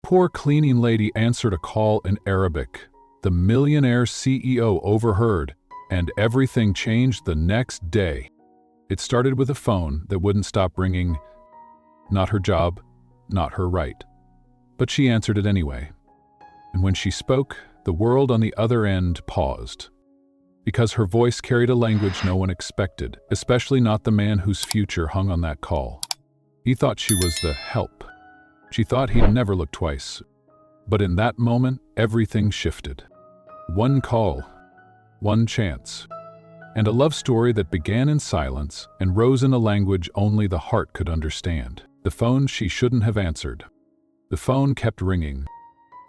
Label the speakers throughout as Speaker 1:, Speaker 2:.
Speaker 1: Poor cleaning lady answered a call in Arabic. The Millionaire CEO overheard, and everything changed the next day. It started with a phone that wouldn't stop ringing. Not her job, not her right. But she answered it anyway. And when she spoke, the world on the other end paused. Because her voice carried a language no one expected, especially not the man whose future hung on that call. He thought she was the help. She thought he'd never look twice. But in that moment, everything shifted. One call, one chance, and a love story that began in silence and rose in a language only the heart could understand. The phone she shouldn't have answered. The phone kept ringing.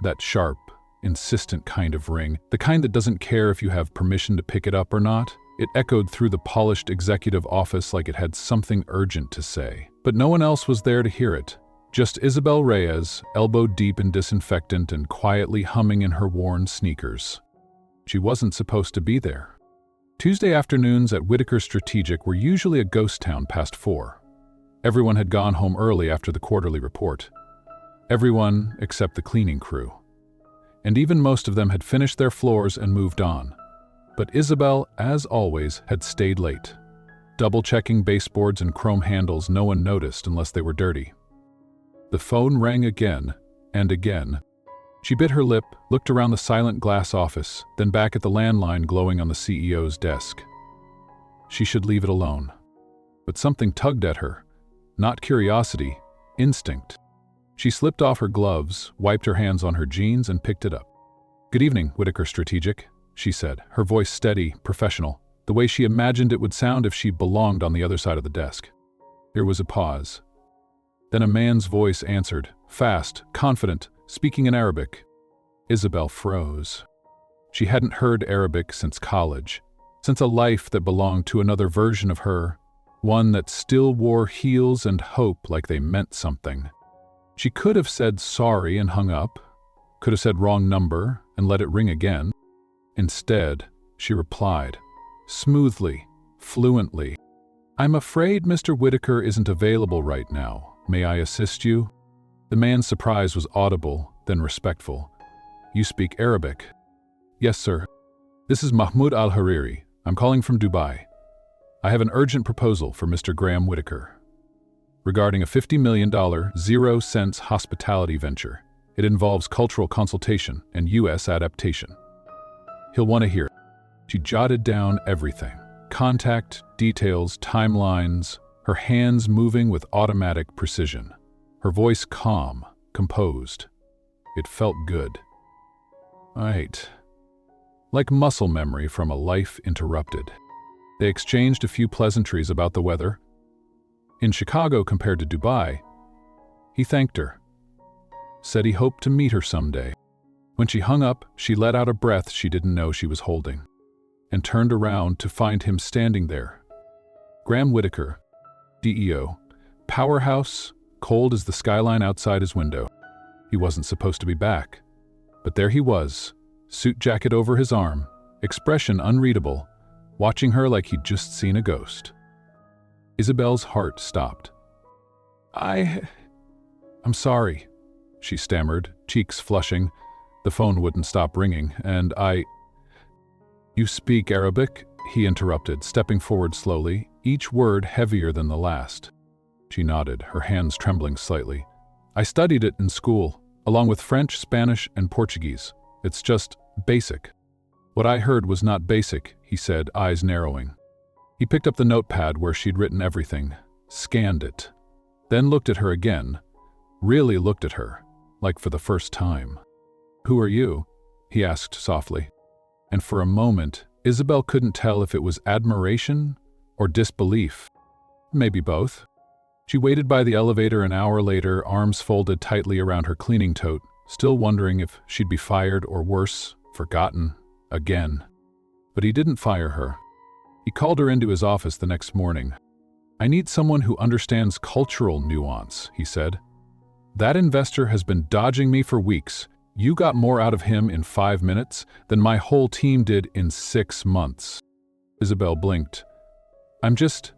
Speaker 1: That sharp, insistent kind of ring, the kind that doesn't care if you have permission to pick it up or not. It echoed through the polished executive office like it had something urgent to say. But no one else was there to hear it. Just Isabelle Reyes, elbow deep in disinfectant and quietly humming in her worn sneakers. She wasn't supposed to be there. Tuesday afternoons at Whitaker Strategic were usually a ghost town past 4. Everyone had gone home early after the quarterly report. Everyone except the cleaning crew. And even most of them had finished their floors and moved on. But Isabelle, as always, had stayed late, double-checking baseboards and chrome handles no one noticed unless they were dirty. The phone rang again and again. She bit her lip, looked around the silent glass office, then back at the landline glowing on the CEO's desk. She should leave it alone. But something tugged at her. Not curiosity, instinct. She slipped off her gloves, wiped her hands on her jeans, and picked it up. "Good evening, Whitaker Strategic," she said, her voice steady, professional, the way she imagined it would sound if she belonged on the other side of the desk. There was a pause. Then a man's voice answered, fast, confident, speaking in Arabic. Isabelle froze. She hadn't heard Arabic since college, since a life that belonged to another version of her, one that still wore heels and hope like they meant something. She could have said sorry and hung up, could have said wrong number and let it ring again. Instead, she replied, smoothly, fluently, "I'm afraid Mr. Whitaker isn't available right now. May I assist you?" The man's surprise was audible, then respectful. "You speak Arabic?" "Yes, sir. This is Mahmoud Al-Hariri. I'm calling from Dubai. I have an urgent proposal for Mr. Graham Whitaker regarding a $50 million, 0-cents hospitality venture. It involves cultural consultation and U.S. adaptation. He'll want to hear it." She jotted down everything. Contact, details, timelines, her hands moving with automatic precision. Her voice calm, composed. It felt good. Right. Like muscle memory from a life interrupted. They exchanged a few pleasantries about the weather. In Chicago compared to Dubai, he thanked her. Said he hoped to meet her someday. When she hung up, she let out a breath she didn't know she was holding, and turned around to find him standing there. Graham Whitaker, DEO, powerhouse, cold as the skyline outside his window. He wasn't supposed to be back. But there he was, suit jacket over his arm, expression unreadable, watching her like he'd just seen a ghost. Isabelle's heart stopped. I'm sorry," she stammered, cheeks flushing. The phone wouldn't stop ringing, and "You speak Arabic?" he interrupted, stepping forward slowly, each word heavier than the last. She nodded, her hands trembling slightly. "I studied it in school, along with French, Spanish, and Portuguese. It's just basic." "What I heard was not basic," he said, eyes narrowing. He picked up the notepad where she'd written everything, scanned it, then looked at her again, really looked at her, like for the first time. "Who are you?" he asked softly. And for a moment, Isabelle couldn't tell if it was admiration or disbelief. Maybe both. She waited by the elevator an hour later, arms folded tightly around her cleaning tote, still wondering if she'd be fired or worse, forgotten, again. But he didn't fire her. He called her into his office the next morning. "I need someone who understands cultural nuance," he said. "That investor has been dodging me for weeks. You got more out of him in 5 minutes than my whole team did in 6 months." Isabelle blinked. "I'm just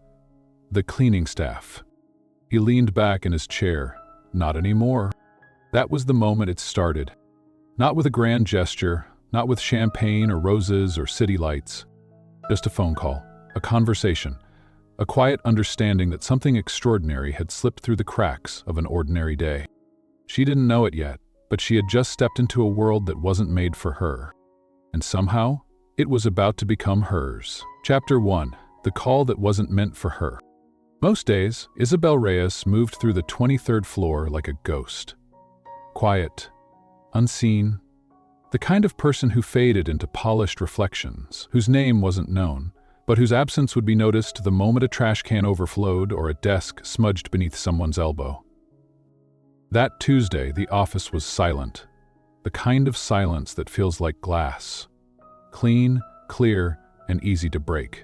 Speaker 1: the cleaning staff." He leaned back in his chair. "Not anymore. That was the moment it started. Not with a grand gesture, not with champagne or roses or city lights. Just a phone call, a conversation, a quiet understanding that something extraordinary had slipped through the cracks of an ordinary day. She didn't know it yet, but she had just stepped into a world that wasn't made for her. And somehow, it was about to become hers. Chapter 1. The Call That Wasn't Meant for Her. Most days, Isabelle Reyes moved through the 23rd floor like a ghost. Quiet, unseen, the kind of person who faded into polished reflections, whose name wasn't known, but whose absence would be noticed the moment a trash can overflowed or a desk smudged beneath someone's elbow. That Tuesday, the office was silent, the kind of silence that feels like glass. Clean, clear, and easy to break.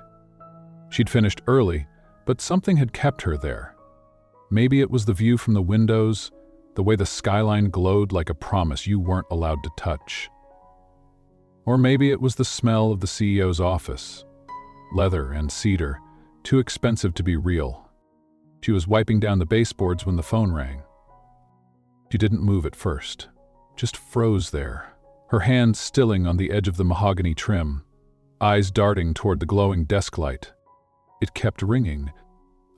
Speaker 1: She'd finished early, but something had kept her there. Maybe it was the view from the windows, the way the skyline glowed like a promise you weren't allowed to touch. Or maybe it was the smell of the CEO's office. Leather and cedar, too expensive to be real. She was wiping down the baseboards when the phone rang. She didn't move at first, just froze there, her hand stilling on the edge of the mahogany trim, eyes darting toward the glowing desk light. It kept ringing.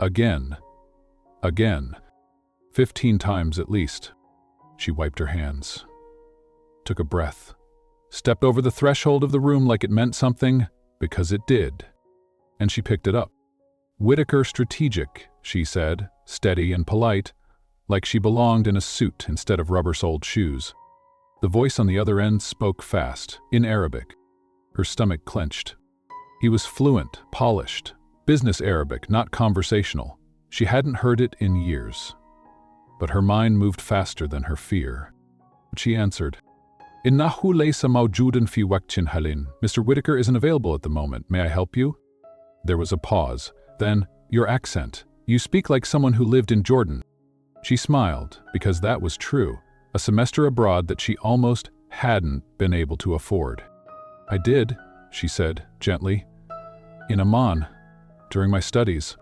Speaker 1: Again. 15 times at least. She wiped her hands, took a breath, stepped over the threshold of the room like it meant something, because it did. And she picked it up. Whitaker Strategic, she said, steady and polite, like she belonged in a suit instead of rubber-soled shoes. The voice on the other end spoke fast, in Arabic. Her stomach clenched. He was fluent, polished, business Arabic, not conversational. She hadn't heard it in years. But her mind moved faster than her fear. She answered, "Innahu laysa mawjudan fi waqtin halin. Mr. Whitaker isn't available at the moment. May I help you?" There was a pause. Then, "Your accent. You speak like someone who lived in Jordan." She smiled, because that was true. A semester abroad that she almost hadn't been able to afford. "I did," she said, gently. "In Amman, during my studies."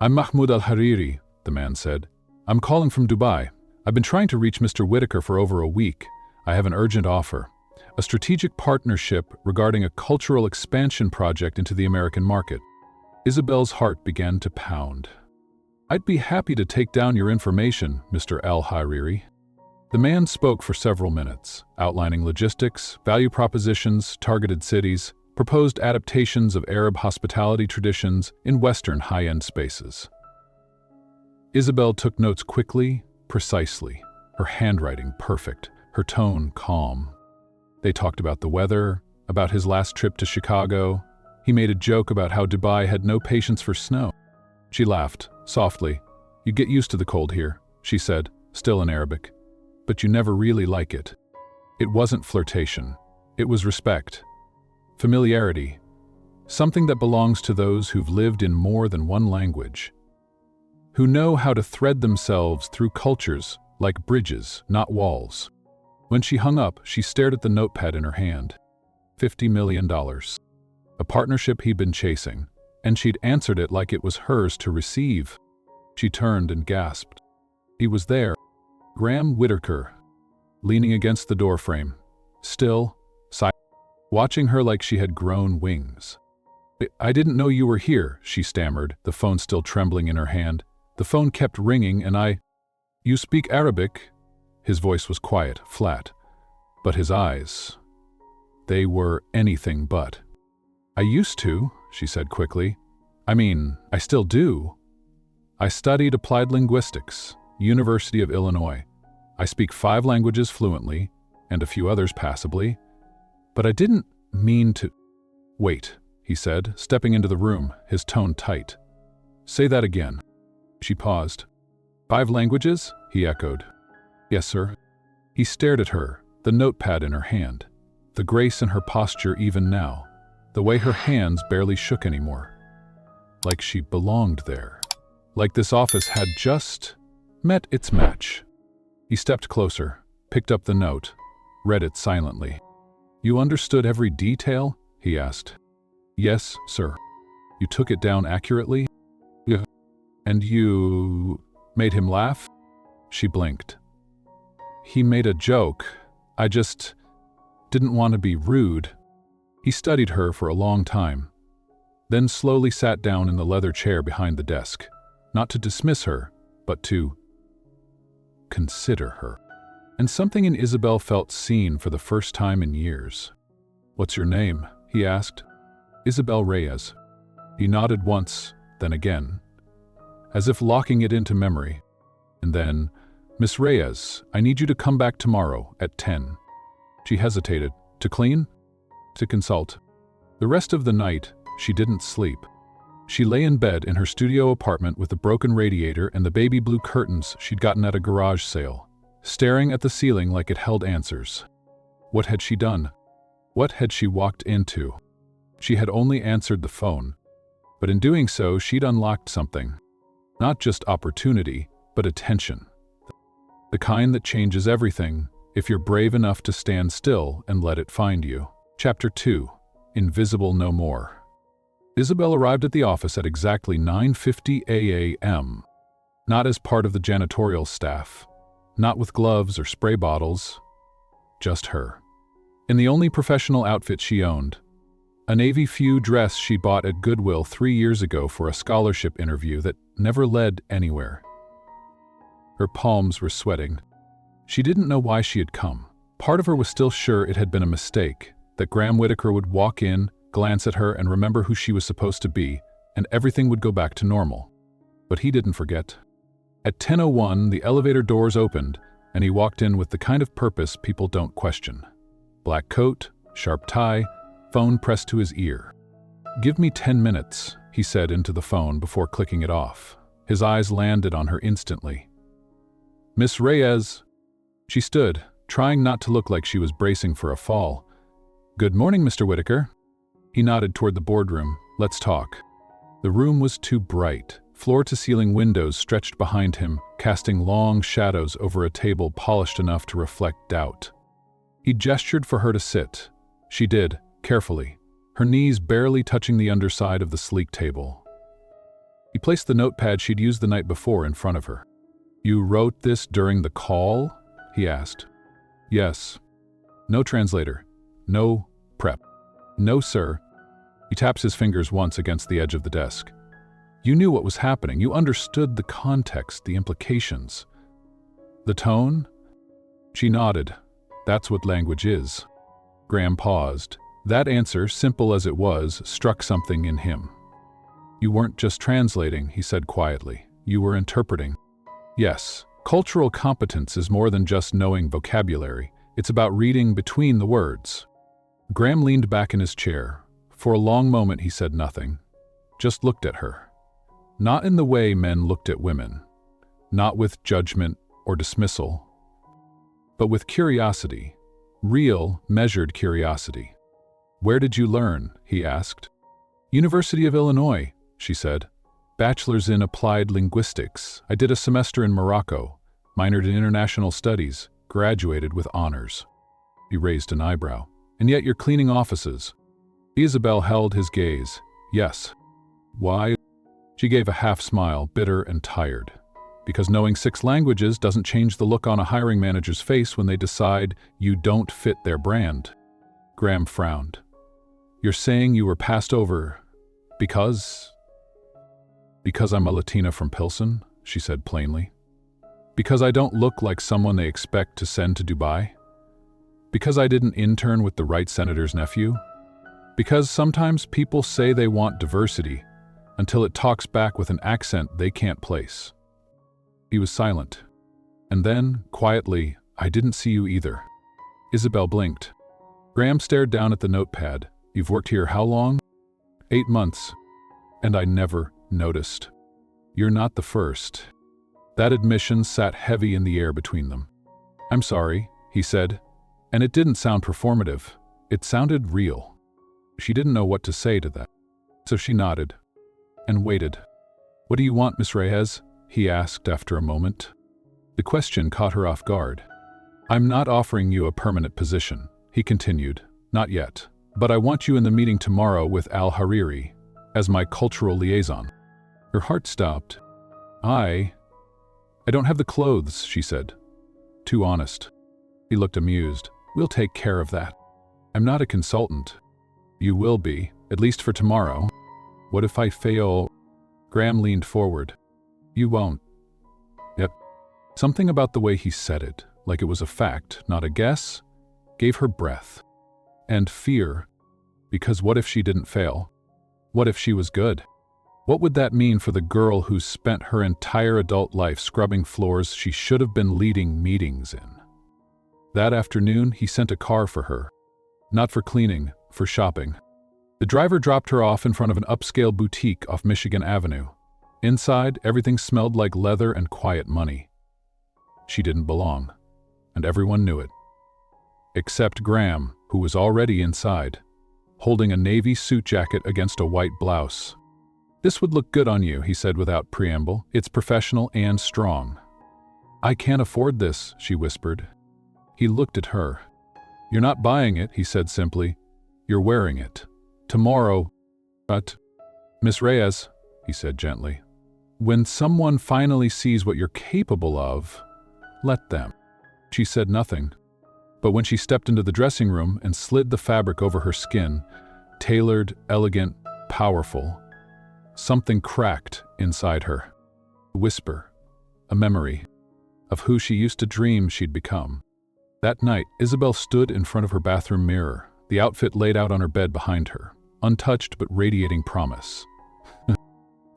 Speaker 1: "I'm Mahmoud al-Hariri," the man said. "I'm calling from Dubai. I've been trying to reach Mr. Whitaker for over a week. I have an urgent offer. A strategic partnership regarding a cultural expansion project into the American market." Isabelle's heart began to pound. "I'd be happy to take down your information, Mr. al-Hariri." The man spoke for several minutes, outlining logistics, value propositions, targeted cities, proposed adaptations of Arab hospitality traditions in Western high-end spaces. Isabelle took notes quickly, precisely, her handwriting perfect, her tone calm. They talked about the weather, about his last trip to Chicago. He made a joke about how Dubai had no patience for snow. She laughed, softly. "You get used to the cold here," she said, still in Arabic. "But you never really like it." It wasn't flirtation. It was respect. Familiarity. Something that belongs to those who've lived in more than one language. Who know how to thread themselves through cultures like bridges, not walls. When she hung up, she stared at the notepad in her hand. $50 million. A partnership he'd been chasing, and she'd answered it like it was hers to receive. She turned and gasped. He was there, Graham Whitaker, leaning against the doorframe, still, silent, watching her like she had grown wings. "I didn't know you were here," she stammered, the phone still trembling in her hand. The phone kept ringing and "You speak Arabic?" His voice was quiet, flat, but his eyes, they were anything but. "I used to," she said quickly. "I mean, I still do. I studied applied linguistics, University of Illinois. I speak 5 languages fluently, and a few others passably. But I didn't mean to—" "Wait," he said, stepping into the room, his tone tight. "Say that again." She paused. "5 languages?" he echoed. "Yes, sir." He stared at her, the notepad in her hand, the grace in her posture even now, the way her hands barely shook anymore. Like she belonged there. Like this office had just met its match. He stepped closer, picked up the note, read it silently. "You understood every detail?" he asked. "Yes, sir." "You took it down accurately?" "Yeah." "And you made him laugh?" She blinked. He made a joke. I just didn't want to be rude. He studied her for a long time, then slowly sat down in the leather chair behind the desk, not to dismiss her, but to consider her. And something in Isabelle felt seen for the first time in years. "What's your name?" he asked. "Isabelle Reyes." He nodded once, then again, as if locking it into memory. And then, "Miss Reyes, I need you to come back tomorrow at 10. She hesitated. "To clean?" "To consult." The rest of the night, she didn't sleep. She lay in bed in her studio apartment with the broken radiator and the baby blue curtains she'd gotten at a garage sale, staring at the ceiling like it held answers. What had she done? What had she walked into? She had only answered the phone, but in doing so, she'd unlocked something. Not just opportunity, but attention. The kind that changes everything if you're brave enough to stand still and let it find you. Chapter 2. Invisible No More. Isabelle arrived at the office at exactly 9:50 a.m. Not as part of the janitorial staff, not with gloves or spray bottles, just her. In the only professional outfit she owned, a navy fuchsia dress she bought at Goodwill 3 years ago for a scholarship interview that never led anywhere. Her palms were sweating. She didn't know why she had come. Part of her was still sure it had been a mistake, that Graham Whitaker would walk in, glance at her and remember who she was supposed to be, and everything would go back to normal. But he didn't forget. At 10:01, the elevator doors opened, and he walked in with the kind of purpose people don't question. Black coat, sharp tie, phone pressed to his ear. "Give me 10 minutes, he said into the phone before clicking it off. His eyes landed on her instantly. "Miss Reyes." She stood, trying not to look like she was bracing for a fall. "Good morning, Mr. Whitaker." He nodded toward the boardroom. "Let's talk." The room was too bright. Floor-to-ceiling windows stretched behind him, casting long shadows over a table polished enough to reflect doubt. He gestured for her to sit. She did, carefully, her knees barely touching the underside of the sleek table. He placed the notepad she'd used the night before in front of her. "You wrote this during the call?" he asked. "Yes." "No translator. No prep." "No, sir." He taps his fingers once against the edge of the desk. "You knew what was happening. You understood the context, the implications. The tone?" She nodded. "That's what language is." Graham paused. That answer, simple as it was, struck something in him. "You weren't just translating," he said quietly. "You were interpreting." "Yes, cultural competence is more than just knowing vocabulary. It's about reading between the words." Graham leaned back in his chair. For a long moment he said nothing, just looked at her. Not in the way men looked at women, not with judgment or dismissal, but with curiosity, real, measured curiosity. "Where did you learn?" he asked. "University of Illinois," she said. "Bachelor's in Applied Linguistics. I did a semester in Morocco, minored in International Studies, graduated with honors." He raised an eyebrow. "And yet you're cleaning offices." Isabelle held his gaze. "Yes." "Why?" She gave a half smile, bitter and tired. "Because knowing 6 languages doesn't change the look on a hiring manager's face when they decide you don't fit their brand." Graham frowned. "You're saying you were passed over because I'm a Latina from Pilsen?" she said plainly. "Because I don't look like someone they expect to send to Dubai? Because I didn't intern with the right senator's nephew? Because sometimes people say they want diversity until it talks back with an accent they can't place." He was silent. And then, quietly, "I didn't see you either." Isabelle blinked. Graham stared down at the notepad. "You've worked here how long?" 8 months. "And I never noticed." "You're not the first." That admission sat heavy in the air between them. "I'm sorry," he said, and it didn't sound performative. It sounded real. She didn't know what to say to that, so she nodded and waited. "What do you want, Miss Reyes?" he asked after a moment. The question caught her off guard. "I'm not offering you a permanent position," he continued. "Not yet. But I want you in the meeting tomorrow with Al-Hariri as my cultural liaison." Her heart stopped. I don't have the clothes," she said. "Too honest." He looked amused. We'll take care of that. I'm not a consultant. You will be, at least for tomorrow. What if I fail? Graham leaned forward. You won't. Yep. Something about the way he said it, like it was a fact, not a guess, gave her breath. And fear, because what if she didn't fail? What if she was good? What would that mean for the girl who spent her entire adult life scrubbing floors she should have been leading meetings in? That afternoon, he sent a car for her. Not for cleaning, for shopping. The driver dropped her off in front of an upscale boutique off Michigan Avenue. Inside, everything smelled like leather and quiet money. She didn't belong, and everyone knew it. Except Graham, who was already inside, holding a navy suit jacket against a white blouse. This would look good on you, he said without preamble. It's professional and strong. I can't afford this, she whispered. He looked at her. You're not buying it, he said simply. You're wearing it. Tomorrow. But, Miss Reyes, he said gently, when someone finally sees what you're capable of, let them. She said nothing. But when she stepped into the dressing room and slid the fabric over her skin, tailored, elegant, powerful, something cracked inside her. A whisper, a memory, of who she used to dream she'd become. That night, Isabelle stood in front of her bathroom mirror, the outfit laid out on her bed behind her, untouched but radiating promise.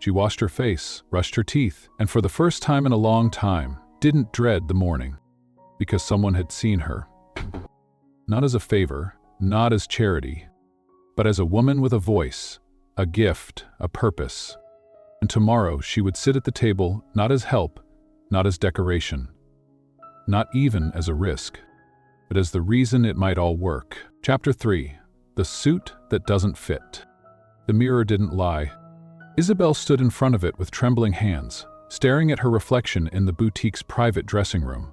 Speaker 1: She washed her face, brushed her teeth, and for the first time in a long time, didn't dread the morning, because someone had seen her. Not as a favor, not as charity, but as a woman with a voice, a gift, a purpose. And tomorrow she would sit at the table not as help, not as decoration, not even as a risk, but as the reason it might all work. Chapter 3. The Suit That Doesn't Fit. The mirror didn't lie. Isabelle stood in front of it with trembling hands, staring at her reflection in the boutique's private dressing room.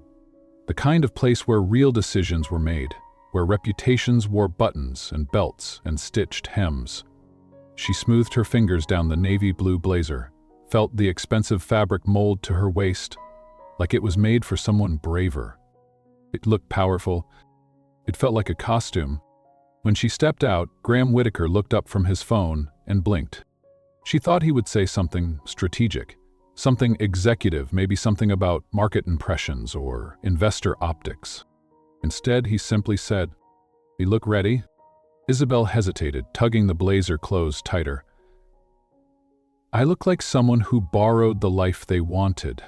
Speaker 1: The kind of place where real decisions were made, where reputations wore buttons and belts and stitched hems. She smoothed her fingers down the navy blue blazer, felt the expensive fabric mold to her waist, like it was made for someone braver. It looked powerful. It felt like a costume. When she stepped out, Graham Whitaker looked up from his phone and blinked. She thought he would say something strategic, something executive, maybe something about market impressions or investor optics. Instead, he simply said, "You look ready?" Isabelle hesitated, tugging the blazer clothes tighter. "I look like someone who borrowed the life they wanted."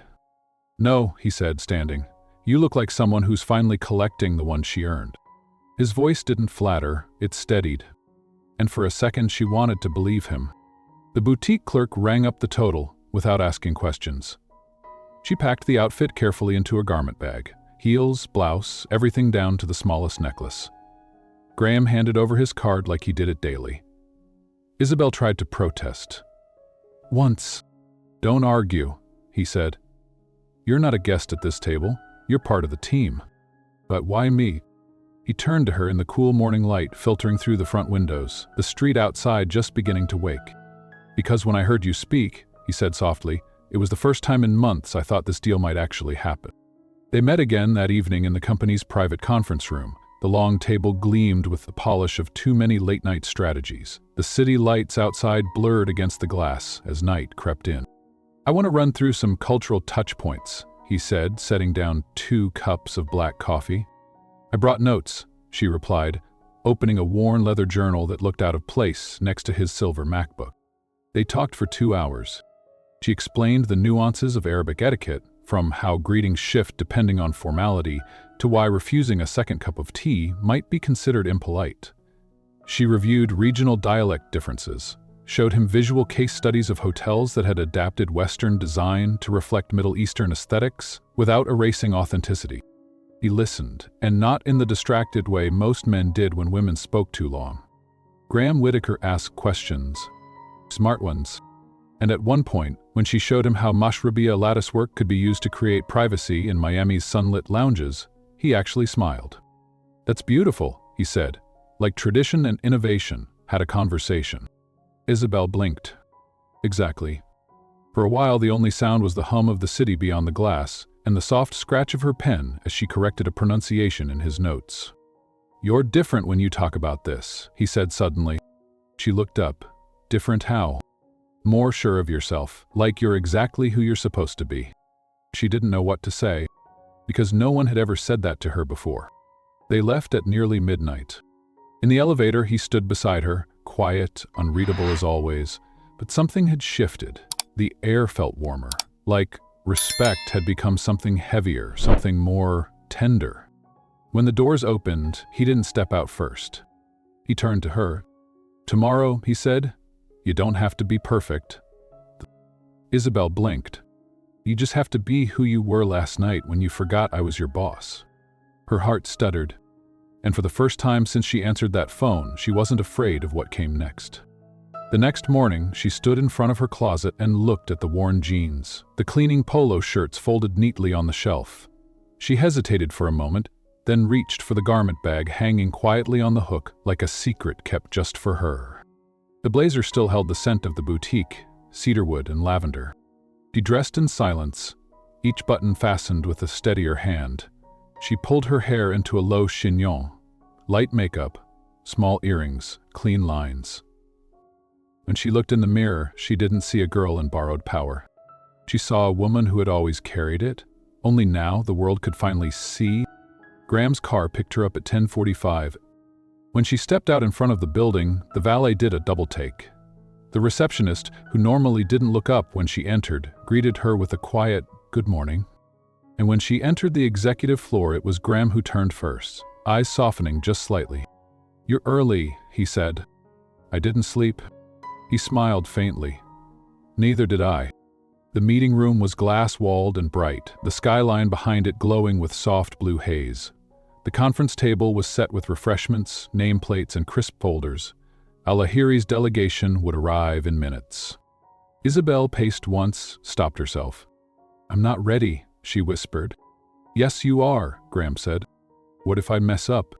Speaker 1: "No," he said, standing. "You look like someone who's finally collecting the one she earned." His voice didn't flatter, it steadied. And for a second she wanted to believe him. The boutique clerk rang up the total without asking questions. She packed the outfit carefully into a garment bag. Heels, blouse, everything down to the smallest necklace. Graham handed over his card like he did it daily. Isabelle tried to protest. "Once." "Don't argue," he said. "You're not a guest at this table. You're part of the team." "But why me?" He turned to her in the cool morning light filtering through the front windows, the street outside just beginning to wake. "Because when I heard you speak," he said softly, "it was the first time in months I thought this deal might actually happen." They met again that evening in the company's private conference room. The long table gleamed with the polish of too many late-night strategies. The city lights outside blurred against the glass as night crept in. "I want to run through some cultural touch points," he said, setting down 2 cups of black coffee. "I brought notes," she replied, opening a worn leather journal that looked out of place next to his silver MacBook. They talked for 2 hours. She explained the nuances of Arabic etiquette, from how greetings shift depending on formality to why refusing a second cup of tea might be considered impolite. She reviewed regional dialect differences, showed him visual case studies of hotels that had adapted Western design to reflect Middle Eastern aesthetics without erasing authenticity. He listened, and not in the distracted way most men did when women spoke too long. Graham Whitaker asked questions, smart ones. And at one point, when she showed him how mashrabiyah latticework could be used to create privacy in Miami's sunlit lounges, he actually smiled. "That's beautiful," he said, like tradition and innovation had a conversation. Isabelle blinked. "Exactly." For a while, the only sound was the hum of the city beyond the glass, and the soft scratch of her pen as she corrected a pronunciation in his notes. "You're different when you talk about this," he said suddenly. She looked up. "Different how?" "More sure of yourself, like you're exactly who you're supposed to be." She didn't know what to say, because no one had ever said that to her before. They left at nearly midnight. In the elevator, he stood beside her, quiet, unreadable as always, but something had shifted. The air felt warmer, like respect had become something heavier, something more tender. When the doors opened, he didn't step out first. He turned to her. "Tomorrow," he said, "you don't have to be perfect." Isabelle blinked. "You just have to be who you were last night when you forgot I was your boss." Her heart stuttered, and for the first time since she answered that phone, she wasn't afraid of what came next. The next morning, she stood in front of her closet and looked at the worn jeans, the cleaning polo shirts folded neatly on the shelf. She hesitated for a moment, then reached for the garment bag hanging quietly on the hook like a secret kept just for her. The blazer still held the scent of the boutique, cedarwood and lavender. She dressed in silence, each button fastened with a steadier hand. She pulled her hair into a low chignon, light makeup, small earrings, clean lines. When she looked in the mirror, she didn't see a girl in borrowed power. She saw a woman who had always carried it, only now the world could finally see. Graham's car picked her up at 10:45. When she stepped out in front of the building, the valet did a double take. The receptionist, who normally didn't look up when she entered, greeted her with a quiet, "Good morning." And when she entered the executive floor, it was Graham who turned first, eyes softening just slightly. "You're early," he said. "I didn't sleep." He smiled faintly. "Neither did I." The meeting room was glass-walled and bright, the skyline behind it glowing with soft blue haze. The conference table was set with refreshments, nameplates, and crisp folders. Al-Lahiri's delegation would arrive in minutes. Isabelle paced once, stopped herself. "I'm not ready," she whispered. "Yes, you are," Graham said. "What if I mess up?"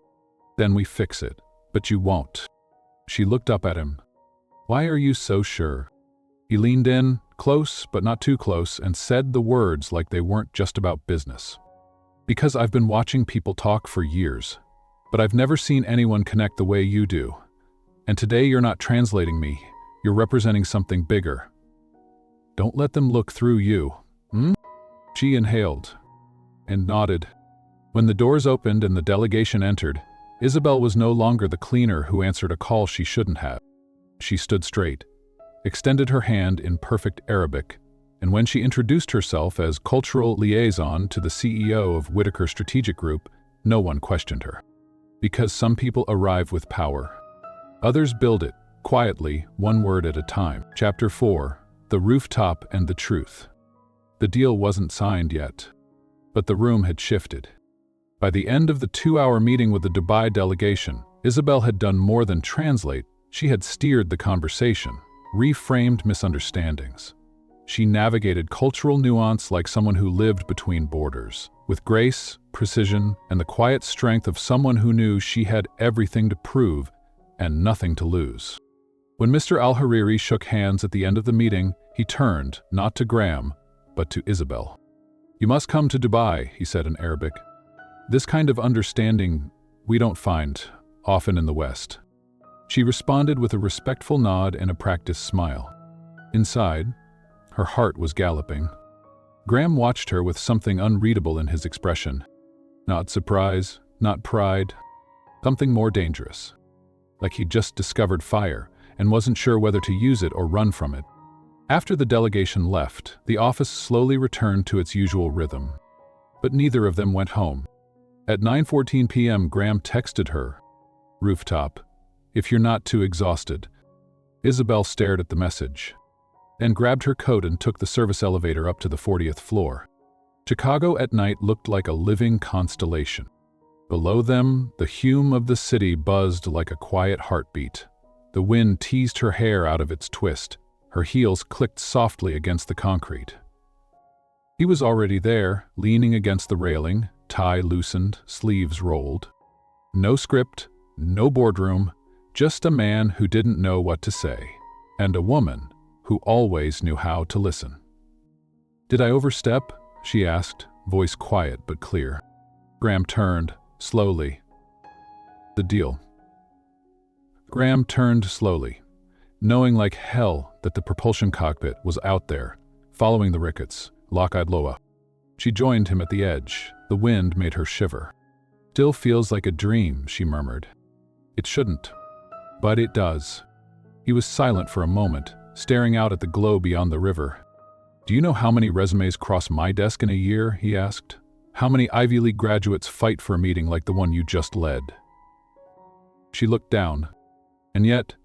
Speaker 1: "Then we fix it. But you won't." She looked up at him. "Why are you so sure?" He leaned in, close but not too close, and said the words like they weren't just about business. "Because I've been watching people talk for years, but I've never seen anyone connect the way you do. And today you're not translating me, you're representing something bigger. Don't let them look through you, hmm?" She inhaled and nodded. When the doors opened and the delegation entered, Isabelle was no longer the cleaner who answered a call she shouldn't have. She stood straight, extended her hand in perfect Arabic, and when she introduced herself as cultural liaison to the CEO of Whitaker Strategic Group, no one questioned her. Because some people arrive with power. Others build it, quietly, one word at a time. Chapter 4, The Rooftop and the Truth. The deal wasn't signed yet, but the room had shifted. By the end of the 2-hour meeting with the Dubai delegation, Isabelle had done more than translate. She had steered the conversation, reframed misunderstandings. She navigated cultural nuance like someone who lived between borders, with grace, precision, and the quiet strength of someone who knew she had everything to prove and nothing to lose. When Mr. Al-Hariri shook hands at the end of the meeting, he turned, not to Graham, but to Isabelle. "You must come to Dubai," he said in Arabic. "This kind of understanding we don't find often in the West." She responded with a respectful nod and a practiced smile. Inside, her heart was galloping. Graham watched her with something unreadable in his expression. Not surprise, not pride, something more dangerous. Like he'd just discovered fire and wasn't sure whether to use it or run from it. After the delegation left, the office slowly returned to its usual rhythm. But neither of them went home. At 9:14 p.m., Graham texted her, "Rooftop, if you're not too exhausted." Isabelle stared at the message, then grabbed her coat and took the service elevator up to the 40th floor. Chicago at night looked like a living constellation. Below them, the hum of the city buzzed like a quiet heartbeat. The wind teased her hair out of its twist. Her heels clicked softly against the concrete. He was already there, leaning against the railing, tie loosened, sleeves rolled. No script, no boardroom, just a man who didn't know what to say, and a woman who always knew how to listen. "Did I overstep?" she asked, voice quiet but clear. Graham turned, slowly. The deal. Graham turned slowly, knowing like hell that the propulsion cockpit was out there, following the Ricketts, lock-eyed Loa. She joined him at the edge. The wind made her shiver. "Still feels like a dream," she murmured. "It shouldn't, but it does." He was silent for a moment, staring out at the glow beyond the river. "Do you know how many resumes cross my desk in a year?" he asked. "How many Ivy League graduates fight for a meeting like the one you just led?" She looked down. "And yet,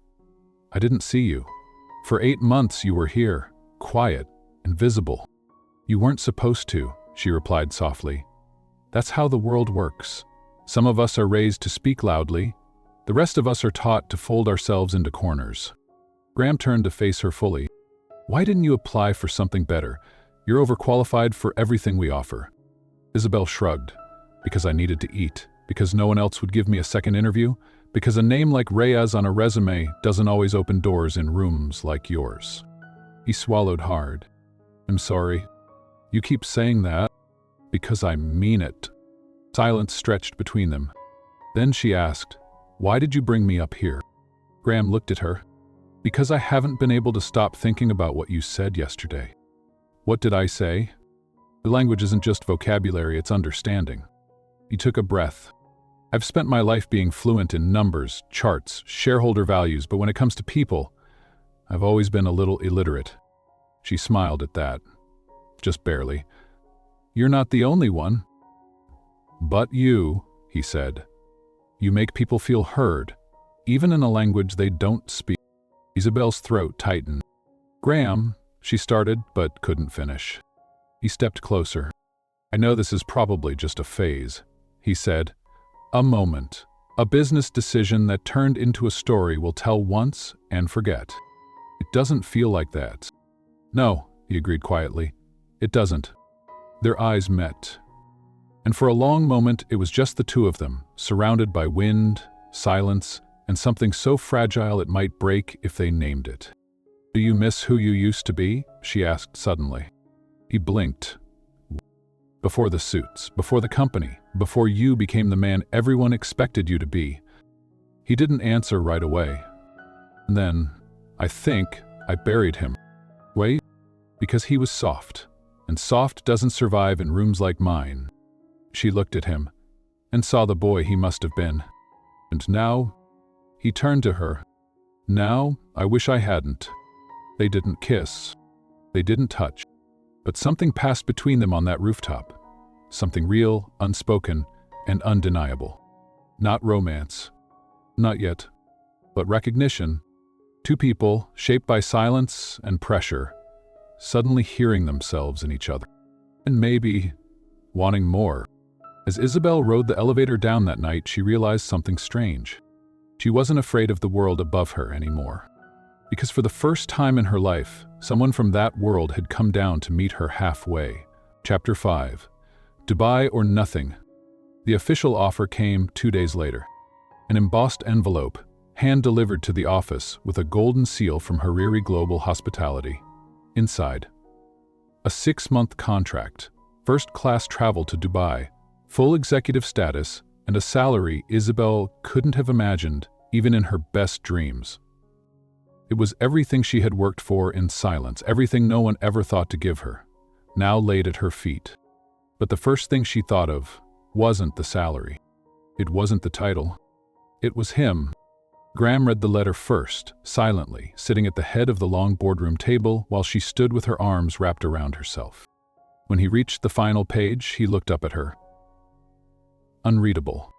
Speaker 1: I didn't see you. For 8 months you were here, quiet, invisible." "You weren't supposed to," she replied softly. "That's how the world works. Some of us are raised to speak loudly. The rest of us are taught to fold ourselves into corners." Graham turned to face her fully. "Why didn't you apply for something better? You're overqualified for everything we offer." Isabelle shrugged. "Because I needed to eat. Because no one else would give me a second interview. Because a name like Reyes on a resume doesn't always open doors in rooms like yours." He swallowed hard. "I'm sorry. You keep saying that." "Because I mean it." Silence stretched between them. Then she asked, "Why did you bring me up here?" Graham looked at her. "Because I haven't been able to stop thinking about what you said yesterday." "What did I say?" "The language isn't just vocabulary, it's understanding." He took a breath. "I've spent my life being fluent in numbers, charts, shareholder values, but when it comes to people, I've always been a little illiterate." She smiled at that. Just barely. "You're not the only one." "But you," he said. "You make people feel heard, even in a language they don't speak." Isabelle's throat tightened. "Graham," she started, but couldn't finish. He stepped closer. "I know this is probably just a phase," he said. "A moment, a business decision that turned into a story we'll tell once and forget. It doesn't feel like that." "No," he agreed quietly. "It doesn't." Their eyes met. And for a long moment it was just the two of them, surrounded by wind, silence, and something so fragile it might break if they named it. "Do you miss who you used to be?" she asked suddenly. He blinked. "Before the suits, before the company, before you became the man everyone expected you to be." He didn't answer right away. And then, I think, I buried him. Wait, because he was soft, and soft doesn't survive in rooms like mine. She looked at him, and saw the boy he must have been. "And now?" He turned to her. "Now, I wish I hadn't." They didn't kiss. They didn't touch. But something passed between them on that rooftop. Something real, unspoken, and undeniable. Not romance. Not yet. But recognition. Two people, shaped by silence and pressure, suddenly hearing themselves in each other. And maybe wanting more. As Isabelle rode the elevator down that night, she realized something strange. She wasn't afraid of the world above her anymore. Because for the first time in her life, someone from that world had come down to meet her halfway. Chapter 5. Dubai or nothing. The official offer came 2 days later. An embossed envelope, hand-delivered to the office with a golden seal from Hariri Global Hospitality. Inside, a 6-month contract, first-class travel to Dubai, full executive status, and a salary Isabelle couldn't have imagined, even in her best dreams. It was everything she had worked for in silence, everything no one ever thought to give her, now laid at her feet. But the first thing she thought of wasn't the salary. It wasn't the title. It was him. Graham read the letter first, silently, sitting at the head of the long boardroom table while she stood with her arms wrapped around herself. When he reached the final page, he looked up at her. Unreadable.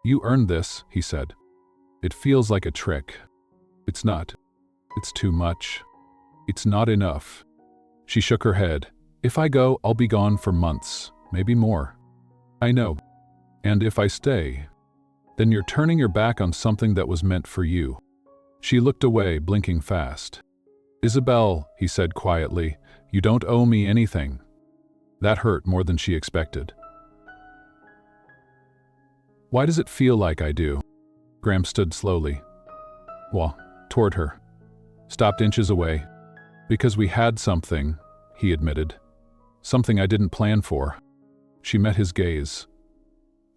Speaker 1: "You earned this," he said. "It feels like a trick." "It's not. It's too much. It's not enough." She shook her head. "If I go, I'll be gone for months, maybe more." "I know. And if I stay, then you're turning your back on something that was meant for you." She looked away, blinking fast. "Isabelle," he said quietly, "you don't owe me anything." That hurt more than she expected. "Why does it feel like I do?" Graham stood slowly. Toward her. Stopped inches away. "Because we had something," he admitted. "Something I didn't plan for." She met his gaze.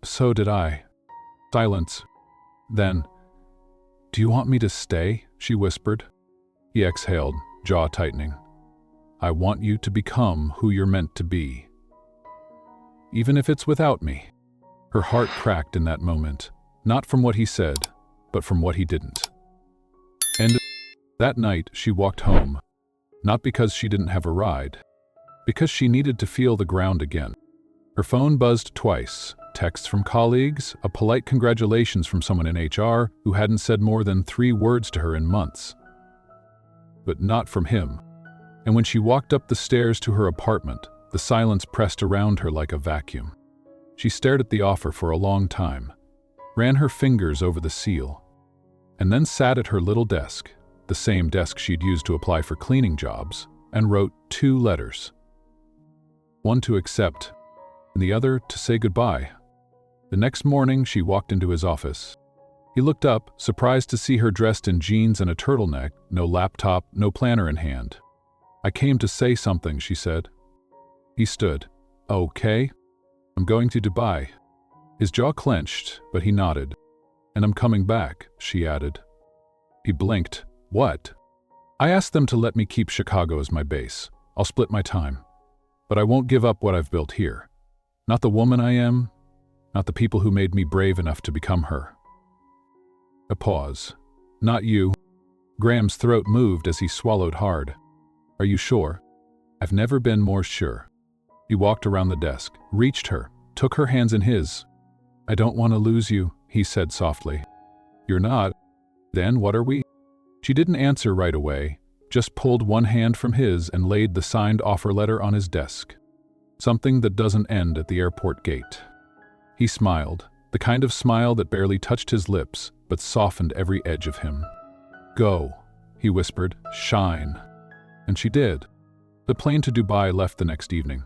Speaker 1: So did I. Silence. Then, "Do you want me to stay?" she whispered. He exhaled, jaw tightening. "I want you to become who you're meant to be. Even if it's without me." Her heart cracked in that moment, not from what he said, but from what he didn't. And that night she walked home, not because she didn't have a ride, because she needed to feel the ground again. Her phone buzzed twice, texts from colleagues, a polite congratulations from someone in HR who hadn't said more than 3 words to her in months. But not from him. And when she walked up the stairs to her apartment, the silence pressed around her like a vacuum. She stared at the offer for a long time, ran her fingers over the seal, and then sat at her little desk, the same desk she'd used to apply for cleaning jobs, and wrote 2 letters. One to accept, and the other to say goodbye. The next morning, she walked into his office. He looked up, surprised to see her dressed in jeans and a turtleneck, no laptop, no planner in hand. "I came to say something," she said. He stood. "Okay. I'm going to Dubai." His jaw clenched, but he nodded. "And I'm coming back," she added. He blinked. "What?" "I asked them to let me keep Chicago as my base. I'll split my time. But I won't give up what I've built here. Not the woman I am, not the people who made me brave enough to become her." A pause. "Not you." Graham's throat moved as he swallowed hard. "Are you sure?" "I've never been more sure." He walked around the desk, reached her, took her hands in his. "I don't want to lose you," he said softly. "You're not. Then what are we?" She didn't answer right away, just pulled one hand from his and laid the signed offer letter on his desk. Something that doesn't end at the airport gate. He smiled, the kind of smile that barely touched his lips, but softened every edge of him. "Go," he whispered, "shine." And she did. The plane to Dubai left the next evening.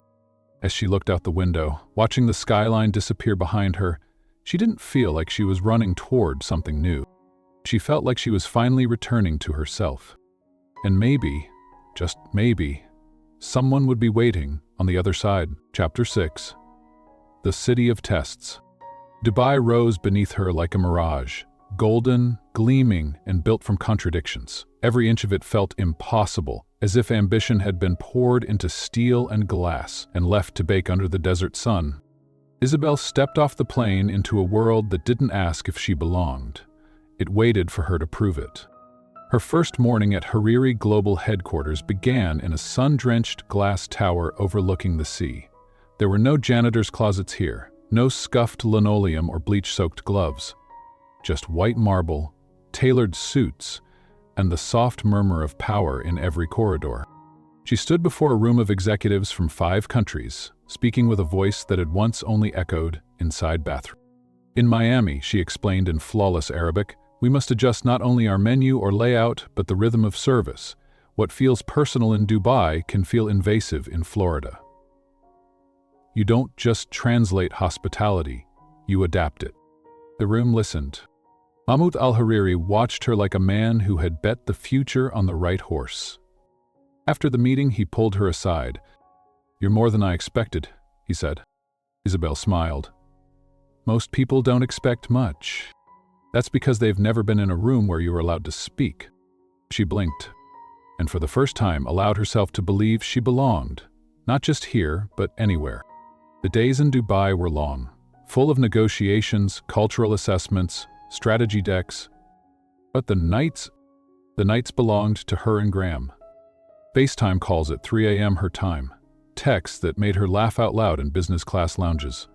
Speaker 1: As she looked out the window, watching the skyline disappear behind her, she didn't feel like she was running toward something new. She felt like she was finally returning to herself. And maybe, just maybe, someone would be waiting on the other side. Chapter 6. The City of Tests. Dubai rose beneath her like a mirage, golden, gleaming, and built from contradictions. Every inch of it felt impossible, as if ambition had been poured into steel and glass and left to bake under the desert sun. Isabelle stepped off the plane into a world that didn't ask if she belonged. It waited for her to prove it. Her first morning at Hariri Global Headquarters began in a sun-drenched glass tower overlooking the sea. There were no janitor's closets here, no scuffed linoleum or bleach-soaked gloves. Just white marble, tailored suits, and the soft murmur of power in every corridor. She stood before a room of executives from 5 countries, speaking with a voice that had once only echoed inside bathrooms. "In Miami," she explained in flawless Arabic, "we must adjust not only our menu or layout, but the rhythm of service. What feels personal in Dubai can feel invasive in Florida. You don't just translate hospitality, you adapt it." The room listened. Mahmoud al-Hariri watched her like a man who had bet the future on the right horse. After the meeting, he pulled her aside. "You're more than I expected," he said. Isabelle smiled. "Most people don't expect much. That's because they've never been in a room where you were allowed to speak." She blinked, and for the first time allowed herself to believe she belonged, not just here, but anywhere. The days in Dubai were long, full of negotiations, cultural assessments, strategy decks. But the nights belonged to her and Graham. FaceTime calls at 3 a.m. her time, texts that made her laugh out loud in business class lounges,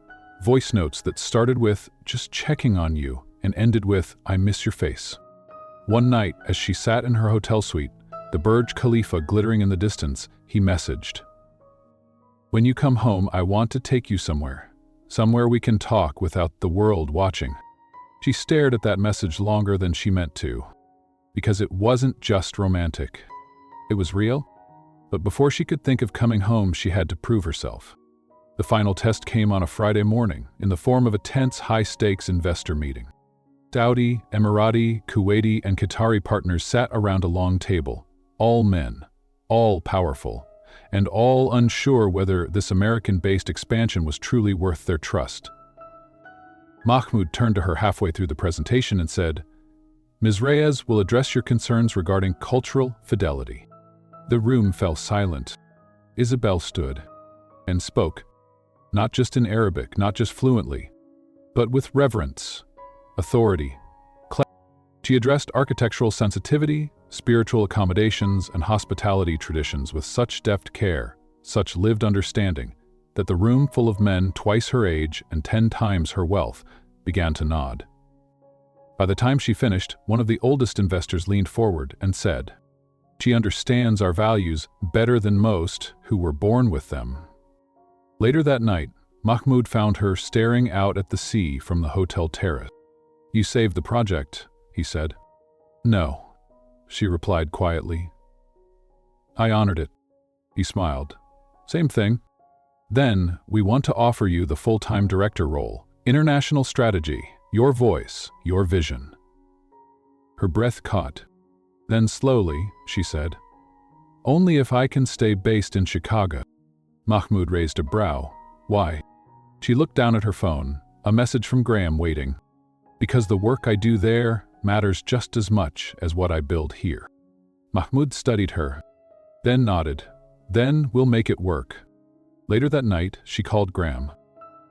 Speaker 1: voice notes that started with, "just checking on you," and ended with, "I miss your face." One night, as she sat in her hotel suite, the Burj Khalifa glittering in the distance, he messaged, "When you come home, I want to take you somewhere we can talk without the world watching." She stared at that message longer than she meant to, because it wasn't just romantic. It was real, but before she could think of coming home, she had to prove herself. The final test came on a Friday morning, in the form of a tense, high-stakes investor meeting. Saudi, Emirati, Kuwaiti, and Qatari partners sat around a long table, all men, all powerful, and all unsure whether this American-based expansion was truly worth their trust. Mahmoud turned to her halfway through the presentation and said, "Ms. Reyes will address your concerns regarding cultural fidelity." The room fell silent. Isabelle stood and spoke, not just in Arabic, not just fluently, but with reverence, authority. She addressed architectural sensitivity, spiritual accommodations, and hospitality traditions with such deft care, such lived understanding, that the room full of men twice her age and 10 times her wealth began to nod. By the time she finished, one of the oldest investors leaned forward and said, "She understands our values better than most who were born with them." Later that night, Mahmoud found her staring out at the sea from the hotel terrace. "You saved the project," he said. "No," she replied quietly. "I honored it." He smiled. "Same thing. Then, we want to offer you the full-time director role. International strategy, your voice, your vision." Her breath caught. Then slowly, she said, "Only if I can stay based in Chicago." Mahmoud raised a brow. "Why?" She looked down at her phone, a message from Graham waiting. "Because the work I do there matters just as much as what I build here." Mahmoud studied her, then nodded. "Then we'll make it work." Later that night, she called Graham.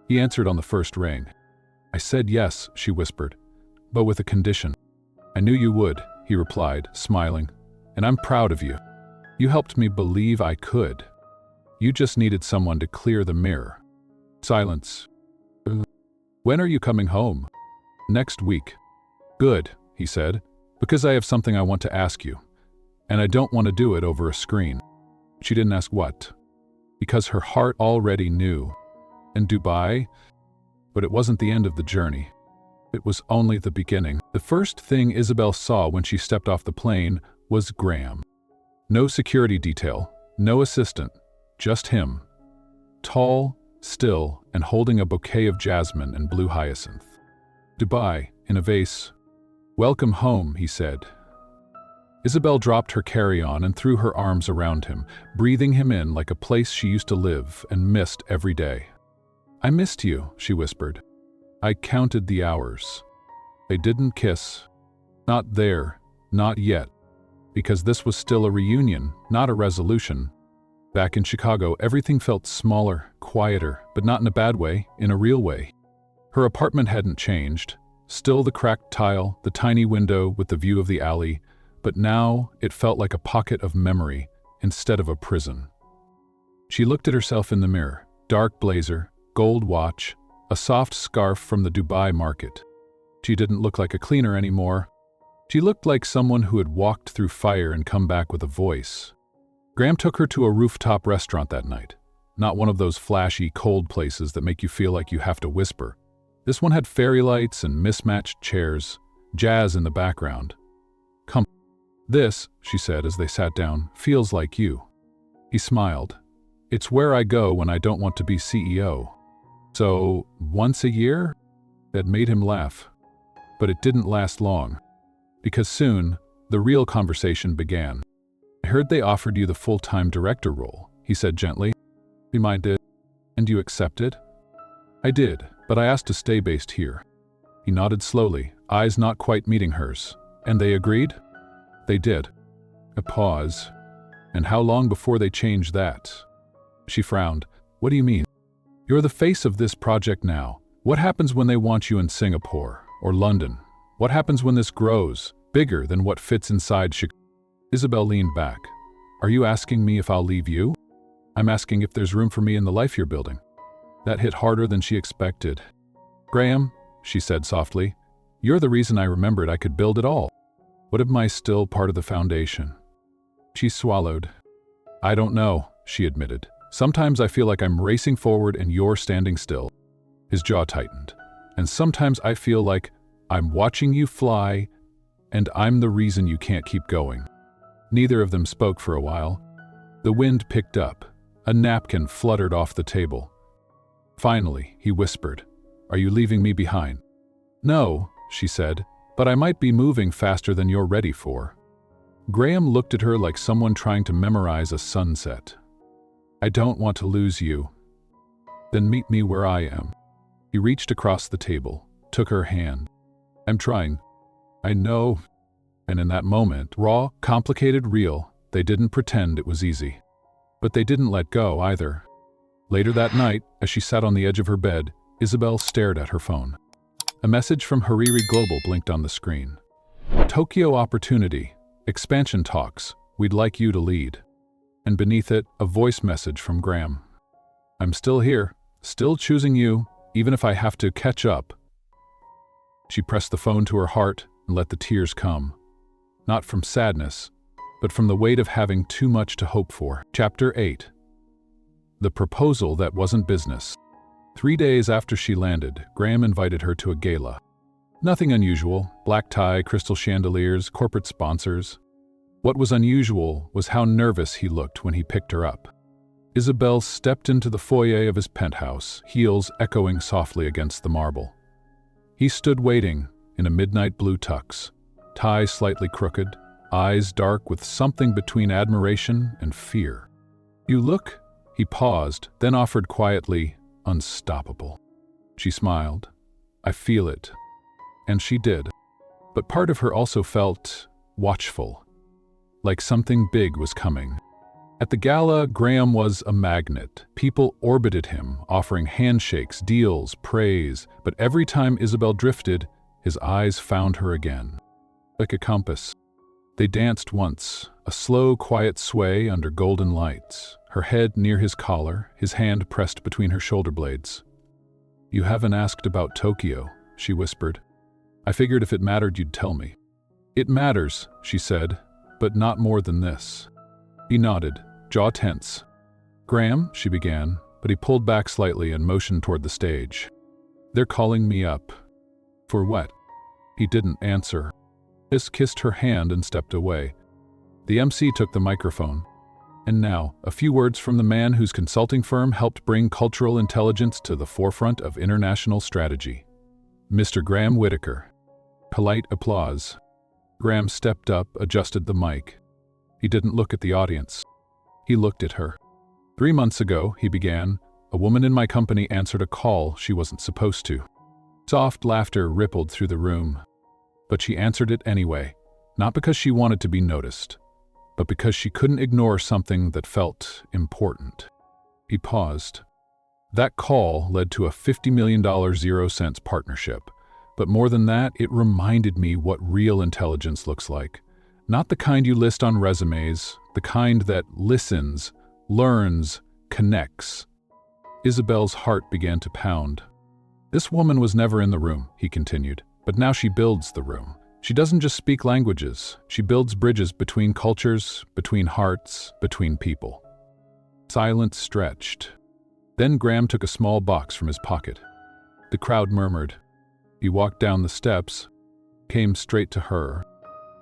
Speaker 1: He answered on the first ring. "I said yes," she whispered, "but with a condition." "I knew you would," he replied, smiling, "and I'm proud of you. You helped me believe I could. You just needed someone to clear the mirror." Silence. "When are you coming home?" "Next week." "Good," he said, "because I have something I want to ask you, and I don't want to do it over a screen." She didn't ask what, because her heart already knew. In Dubai, but it wasn't the end of the journey. It was only the beginning. The first thing Isabelle saw when she stepped off the plane was Graham. No security detail, no assistant, just him. Tall, still, and holding a bouquet of jasmine and blue hyacinth. "Dubai, in a vase." "Welcome home," he said. Isabelle dropped her carry-on and threw her arms around him, breathing him in like a place she used to live and missed every day. "I missed you," she whispered. I counted the hours. They didn't kiss. Not there, not yet. Because this was still a reunion, not a resolution. Back in Chicago, everything felt smaller, quieter, but not in a bad way, in a real way. Her apartment hadn't changed. Still the cracked tile, the tiny window with the view of the alley, but now it felt like a pocket of memory instead of a prison. She looked at herself in the mirror. Dark blazer, gold watch, a soft scarf from the Dubai market. She didn't look like a cleaner anymore. She looked like someone who had walked through fire and come back with a voice. Graham took her to a rooftop restaurant that night. Not one of those flashy, cold places that make you feel like you have to whisper. This one had fairy lights and mismatched chairs, jazz in the background. "Come." "This," she said as they sat down, "feels like you." He smiled. "It's where I go when I don't want to be CEO." "So, once a year?" That made him laugh. But it didn't last long. Because soon, the real conversation began. "I heard they offered you the full-time director role," he said gently. "Be minded. And you accepted?" "I did, but I asked to stay based here." He nodded slowly, eyes not quite meeting hers. "And they agreed?" "They did." A pause. "And how long before they changed that?" She frowned. "What do you mean?" "You're the face of this project now. What happens when they want you in Singapore or London? What happens when this grows, bigger than what fits inside Chicago?" Isabelle leaned back. "Are you asking me if I'll leave you?" "I'm asking if there's room for me in the life you're building." That hit harder than she expected. "Graham," she said softly, "you're the reason I remembered I could build it all. What am I still part of the foundation?" She swallowed. "I don't know," she admitted. "Sometimes I feel like I'm racing forward and you're standing still." His jaw tightened. "And sometimes I feel like I'm watching you fly and I'm the reason you can't keep going." Neither of them spoke for a while. The wind picked up. A napkin fluttered off the table. Finally, he whispered, "Are you leaving me behind?" "No," she said, "but I might be moving faster than you're ready for." Graham looked at her like someone trying to memorize a sunset. I don't want to lose you. Then meet me where I am. He reached across the table, took her hand. I'm trying. I know. And in that moment, raw, complicated, real, they didn't pretend it was easy. But they didn't let go either. Later that night, as she sat on the edge of her bed, Isabelle stared at her phone. A message from Hariri Global blinked on the screen. Tokyo opportunity, expansion talks, we'd like you to lead. And beneath it, a voice message from Graham. I'm still here, still choosing you, even if I have to catch up. She pressed the phone to her heart and let the tears come. Not from sadness, but from the weight of having too much to hope for. Chapter 8. The proposal that wasn't business. 3 days after she landed, Graham invited her to a gala. Nothing unusual, black tie, crystal chandeliers, corporate sponsors. What was unusual was how nervous he looked when he picked her up. Isabelle stepped into the foyer of his penthouse, heels echoing softly against the marble. He stood waiting in a midnight blue tux, tie slightly crooked, eyes dark with something between admiration and fear. You look? He paused, then offered quietly, unstoppable. She smiled. I feel it. And she did. But part of her also felt watchful, like something big was coming. At the gala, Graham was a magnet. People orbited him, offering handshakes, deals, praise, but every time Isabelle drifted, his eyes found her again. Like a compass. They danced once, a slow, quiet sway under golden lights, her head near his collar, his hand pressed between her shoulder blades. You haven't asked about Tokyo, she whispered. I figured if it mattered you'd tell me. It matters, she said, but not more than this. He nodded, jaw tense. Graham, she began, but he pulled back slightly and motioned toward the stage. They're calling me up. For what? He didn't answer. Just kissed her hand and stepped away. The MC took the microphone. And now, a few words from the man whose consulting firm helped bring cultural intelligence to the forefront of international strategy. Mr. Graham Whitaker. Polite applause. Graham stepped up, adjusted the mic. He didn't look at the audience. He looked at her. 3 months ago, he began, a woman in my company answered a call she wasn't supposed to. Soft laughter rippled through the room. But she answered it anyway, not because she wanted to be noticed, but because she couldn't ignore something that felt important. He paused. That call led to a $50 million 0-cents partnership. But more than that, it reminded me what real intelligence looks like. Not the kind you list on resumes, the kind that listens, learns, connects. Isabelle's heart began to pound. This woman was never in the room, he continued, but now she builds the room. She doesn't just speak languages, she builds bridges between cultures, between hearts, between people. Silence stretched. Then Graham took a small box from his pocket. The crowd murmured. He walked down the steps, came straight to her,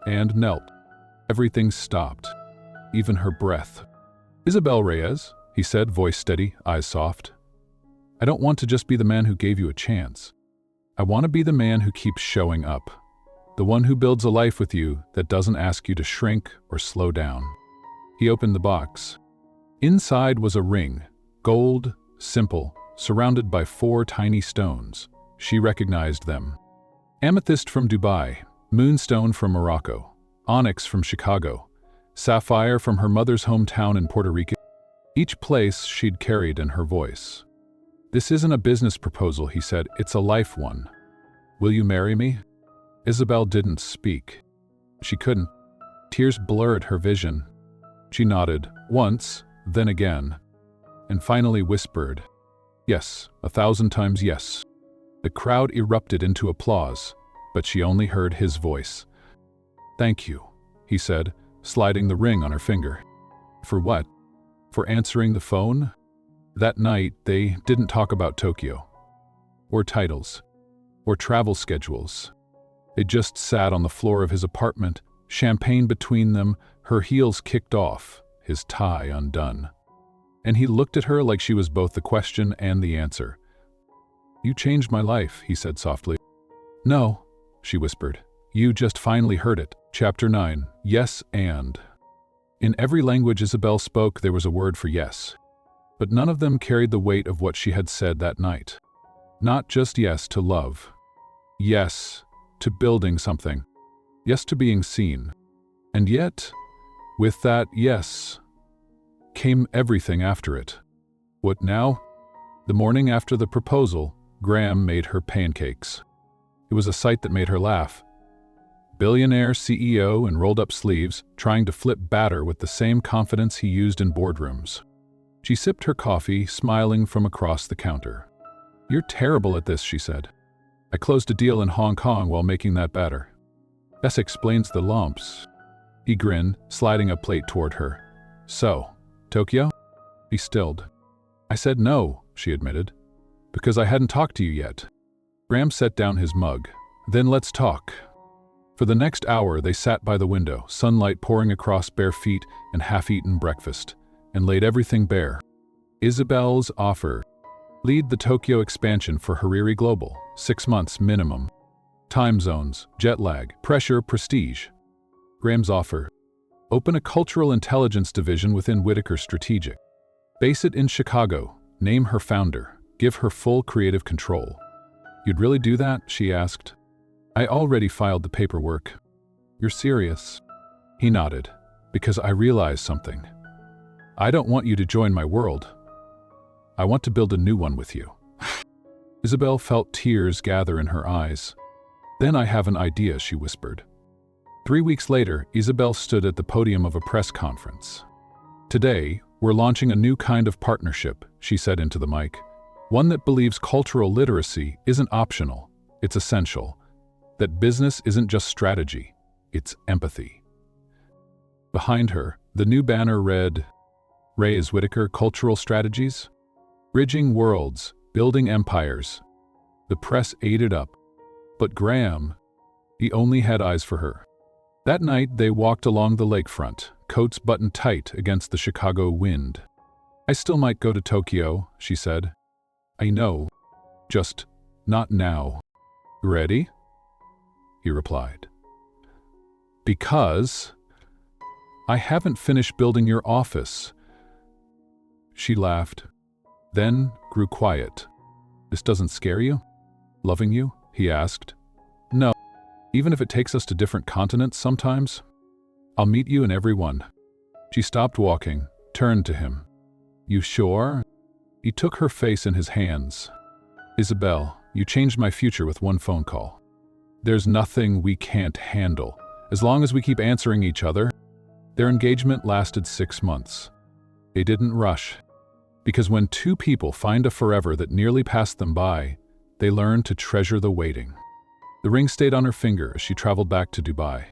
Speaker 1: and knelt. Everything stopped, even her breath. Isabelle Reyes, he said, voice steady, eyes soft. I don't want to just be the man who gave you a chance. I want to be the man who keeps showing up. The one who builds a life with you that doesn't ask you to shrink or slow down. He opened the box. Inside was a ring, gold, simple, surrounded by 4 tiny stones. She recognized them. Amethyst from Dubai, moonstone from Morocco, onyx from Chicago, sapphire from her mother's hometown in Puerto Rico. Each place she'd carried in her voice. This isn't a business proposal, he said, it's a life one. Will you marry me? Isabelle didn't speak. She couldn't. Tears blurred her vision. She nodded, once, then again, and finally whispered, yes, 1,000 times yes. The crowd erupted into applause, but she only heard his voice. Thank you, he said, sliding the ring on her finger. For what? For answering the phone? That night, they didn't talk about Tokyo, or titles, or travel schedules. They just sat on the floor of his apartment, champagne between them, her heels kicked off, his tie undone. And he looked at her like she was both the question and the answer. You changed my life, he said softly. No, she whispered. You just finally heard it. Chapter 9. Yes and. In every language Isabelle spoke, there was a word for yes. but none of them carried the weight of what she had said that night. Not just yes to love. Yes to building something. Yes to being seen. And yet, with that yes, came everything after it. What now? The morning after the proposal, Graham made her pancakes. It was a sight that made her laugh. Billionaire CEO in rolled-up sleeves, trying to flip batter with the same confidence he used in boardrooms. She sipped her coffee, smiling from across the counter. "You're terrible at this," she said. "I closed a deal in Hong Kong while making that batter." "That explains the lumps." He grinned, sliding a plate toward her. "So, Tokyo?" He stilled. "I said no," she admitted, "because I hadn't talked to you yet." Graham set down his mug. "Then let's talk." For the next hour they sat by the window, sunlight pouring across bare feet and half-eaten breakfast, and laid everything bare. Isabelle's offer: lead the Tokyo expansion for Hariri Global, 6 months minimum. Time zones, jet lag, pressure, prestige. Graham's offer: open a cultural intelligence division within Whitaker Strategic. Base it in Chicago, name her founder, give her full creative control. "You'd really do that?" she asked. "I already filed the paperwork." "You're serious?" He nodded. "Because I realized something. I don't want you to join my world. I want to build a new one with you." Isabelle felt tears gather in her eyes. "Then I have an idea," she whispered. 3 weeks later, Isabelle stood at the podium of a press conference. "Today, we're launching a new kind of partnership," she said into the mic. "One that believes cultural literacy isn't optional, it's essential. That business isn't just strategy, it's empathy." Behind her, the new banner read, "Reyes Whitaker Cultural Strategies? Bridging worlds, building empires." The press ate it up. But Graham, he only had eyes for her. That night they walked along the lakefront, coats buttoned tight against the Chicago wind. "I still might go to Tokyo," she said. "I know, just not now." "Ready?" he replied. "Because I haven't finished building your office." She laughed, then grew quiet. "This doesn't scare you? Loving you?" he asked. "No, even if it takes us to different continents sometimes. I'll meet you in every one." She stopped walking, turned to him. "You sure?" He took her face in his hands. "Isabelle, you changed my future with one phone call. There's nothing we can't handle, as long as we keep answering each other." Their engagement lasted 6 months. They didn't rush, because when two people find a forever that nearly passed them by, they learn to treasure the waiting. The ring stayed on her finger as she traveled back to Dubai,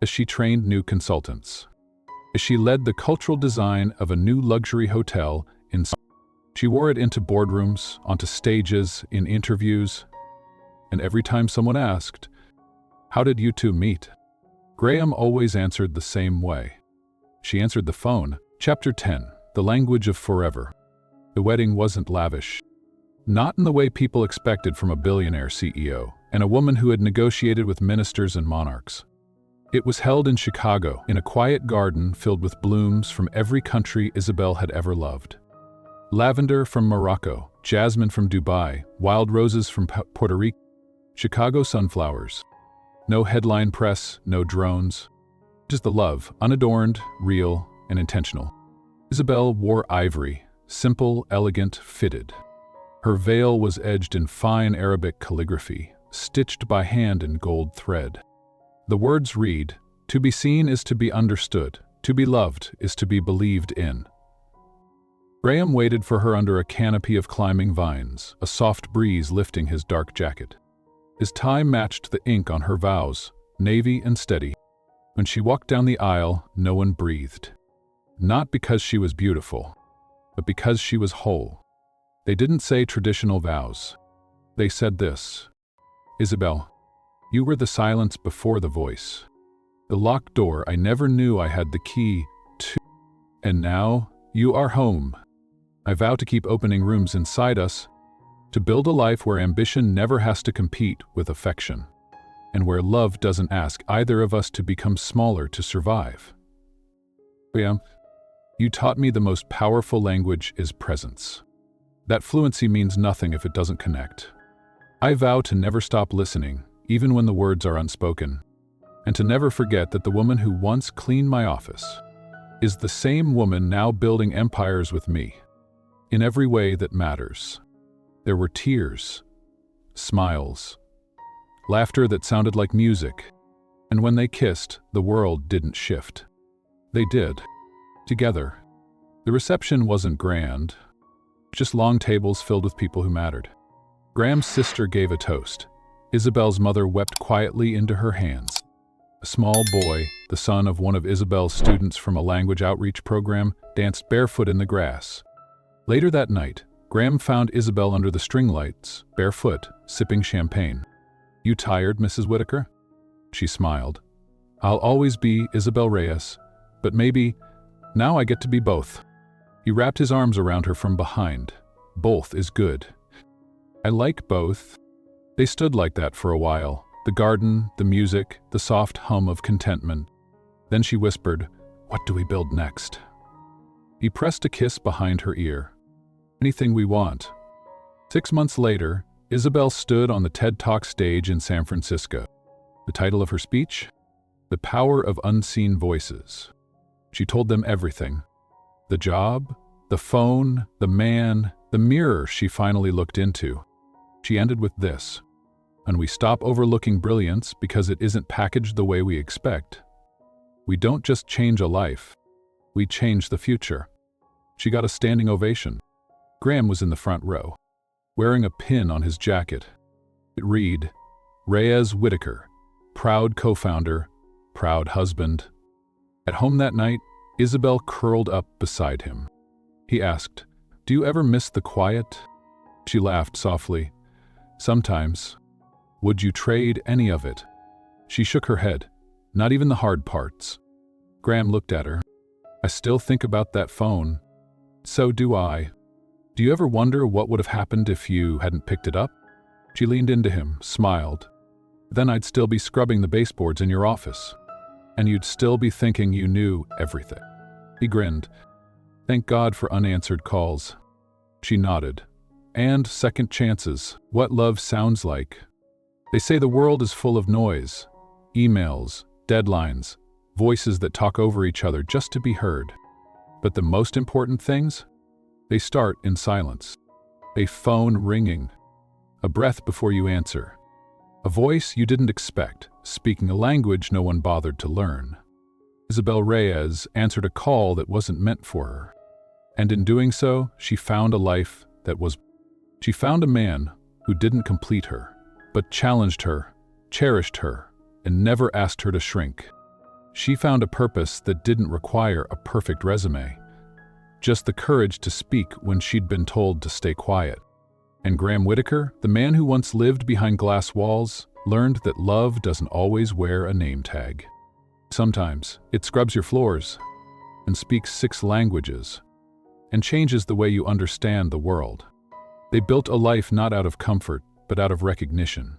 Speaker 1: as she trained new consultants, as she led the cultural design of a new luxury hotel in. She wore it into boardrooms, onto stages, in interviews, and every time someone asked, "How did you two meet?" Graham always answered the same way. She answered the phone. Chapter 10, The Language of Forever. The wedding wasn't lavish. Not in the way people expected from a billionaire CEO and a woman who had negotiated with ministers and monarchs. It was held in Chicago, in a quiet garden filled with blooms from every country Isabelle had ever loved. Lavender from Morocco, jasmine from Dubai, wild roses from Puerto Rico, Chicago sunflowers. No headline press, no drones. Just the love, unadorned, real, and intentional. Isabelle wore ivory, simple, elegant, fitted. Her veil was edged in fine Arabic calligraphy, stitched by hand in gold thread. The words read, "To be seen is to be understood, to be loved is to be believed in." Graham waited for her under a canopy of climbing vines, a soft breeze lifting his dark jacket. His tie matched the ink on her vows, navy and steady. When she walked down the aisle, no one breathed. Not because she was beautiful, but because she was whole. They didn't say traditional vows. They said this: "Isabelle, you were the silence before the voice. The locked door I never knew I had the key to. And now, you are home. I vow to keep opening rooms inside us, to build a life where ambition never has to compete with affection, and where love doesn't ask either of us to become smaller to survive." You taught me the most powerful language is presence. That fluency means nothing if it doesn't connect. I vow to never stop listening, even when the words are unspoken, and to never forget that the woman who once cleaned my office is the same woman now building empires with me, in every way that matters. There were tears, smiles, laughter that sounded like music, and when they kissed, the world didn't shift. They did, together. The reception wasn't grand, just long tables filled with people who mattered. Graham's sister gave a toast. Isabelle's mother wept quietly into her hands. A small boy, the son of one of Isabelle's students from a language outreach program, danced barefoot in the grass. Later that night, Graham found Isabelle under the string lights, barefoot, sipping champagne. "You tired, Mrs. Whitaker?" She smiled. "I'll always be Isabelle Reyes, but maybe now I get to be both." He wrapped his arms around her from behind. "Both is good." "I like both." They stood like that for a while, the garden, the music, the soft hum of contentment. Then she whispered, "What do we build next?" He pressed a kiss behind her ear. "Anything we want." 6 months later, Isabelle stood on the TED Talk stage in San Francisco. The title of her speech? The Power of Unseen Voices. She told them everything. The job, the phone, the man, the mirror she finally looked into. She ended with this: "And we stop overlooking brilliance because it isn't packaged the way we expect. We don't just change a life, we change the future." She got a standing ovation. Graham was in the front row, wearing a pin on his jacket. It read, "Reyes Whitaker, proud co-founder, proud husband." At home that night, Isabelle curled up beside him. He asked, "Do you ever miss the quiet?" She laughed softly. "Sometimes." "Would you trade any of it?" She shook her head. "Not even the hard parts." Graham looked at her. "I still think about that phone." "So do I." "Do you ever wonder what would have happened if you hadn't picked it up?" She leaned into him, smiled. "Then I'd still be scrubbing the baseboards in your office. And you'd still be thinking you knew everything." He grinned. "Thank God for unanswered calls." She nodded. "And second chances, what love sounds like." They say the world is full of noise, emails, deadlines, voices that talk over each other just to be heard. But the most important things? They start in silence. A phone ringing. A breath before you answer. A voice you didn't expect, speaking a language no one bothered to learn. Isabelle Reyes answered a call that wasn't meant for her. And in doing so, she found a life that was. She found a man who didn't complete her, but challenged her, cherished her, and never asked her to shrink. She found a purpose that didn't require a perfect resume, just the courage to speak when she'd been told to stay quiet. And Graham Whitaker, the man who once lived behind glass walls, learned that love doesn't always wear a name tag. Sometimes it scrubs your floors and speaks 6 languages and changes the way you understand the world. They built a life not out of comfort, but out of recognition.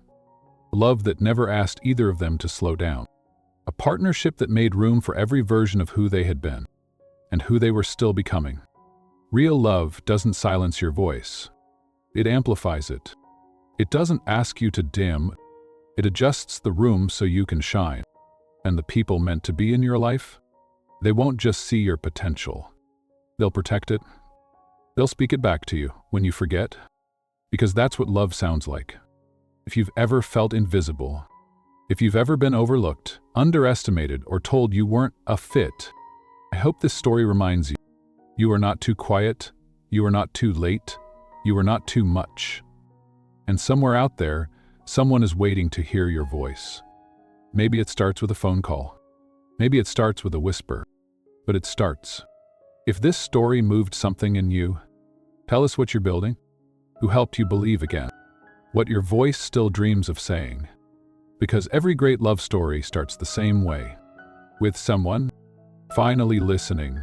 Speaker 1: A love that never asked either of them to slow down. A partnership that made room for every version of who they had been and who they were still becoming. Real love doesn't silence your voice. It amplifies it. It doesn't ask you to dim. It adjusts the room so you can shine. And the people meant to be in your life, they won't just see your potential. They'll protect it. They'll speak it back to you when you forget. Because that's what love sounds like. If you've ever felt invisible, if you've ever been overlooked, underestimated, or told you weren't a fit, I hope this story reminds you, you are not too quiet, you are not too late, you are not too much. And somewhere out there, someone is waiting to hear your voice. Maybe it starts with a phone call. Maybe it starts with a whisper. But it starts. If this story moved something in you, tell us what you're building, who helped you believe again, what your voice still dreams of saying. Because every great love story starts the same way, with someone finally listening.